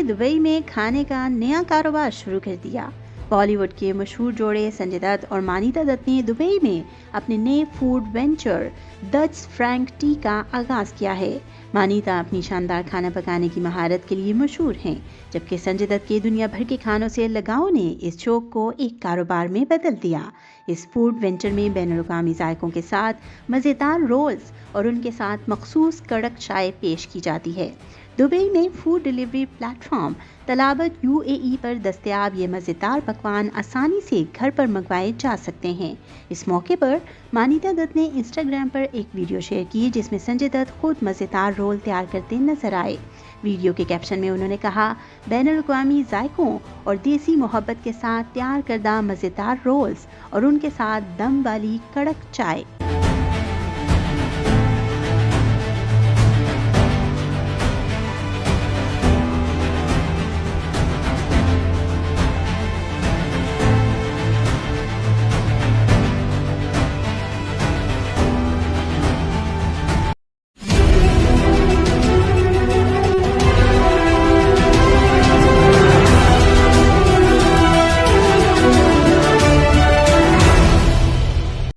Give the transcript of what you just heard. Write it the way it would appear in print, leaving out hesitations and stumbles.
Dubai में खाने का नया कारोबार शुरू कर दिया। बॉलीवुड के मशहूर जोड़े संजय दत्त और मानीता दत्त ने दुबई में अपने नए food venture Dutch Frank T का आगाज किया है। मानीता अपनी शानदार खाना पकाने की महारत के लिए मशहूर हैं, जबकि संजय दत्त के दुनिया भर के खानों से लगाव ने इस शौक को एक कारोबार में बदल दिया। इस फूड वेंचर में बैनुल-अक़वामी जायकों के साथ मज़ेदार रोल्स और उनके साथ मखसूस कड़क चाय पेश की जाती है। दुबई में फूड डिलीवरी प्लेटफॉर्म तलाबत UAE पर दस्तयाब ये मज़ेदार पकवान आसानी से घर पर मंगवाए जा सकते हैं। इस मौके पर मानीता दत्त ने इंस्टाग्राम पर एक वीडियो शेयर की, जिसमें संजय दत्त खुद मज़ेदार रोल तैयार करते नजर आए। वीडियो के कैप्शन में उन्होंने कहा, बैनुल-अक़वामी जायकों और देसी मोहब्बत के साथ तैयार करदा मज़ेदार रोल्स और उनके साथ दम वाली कड़क चाय।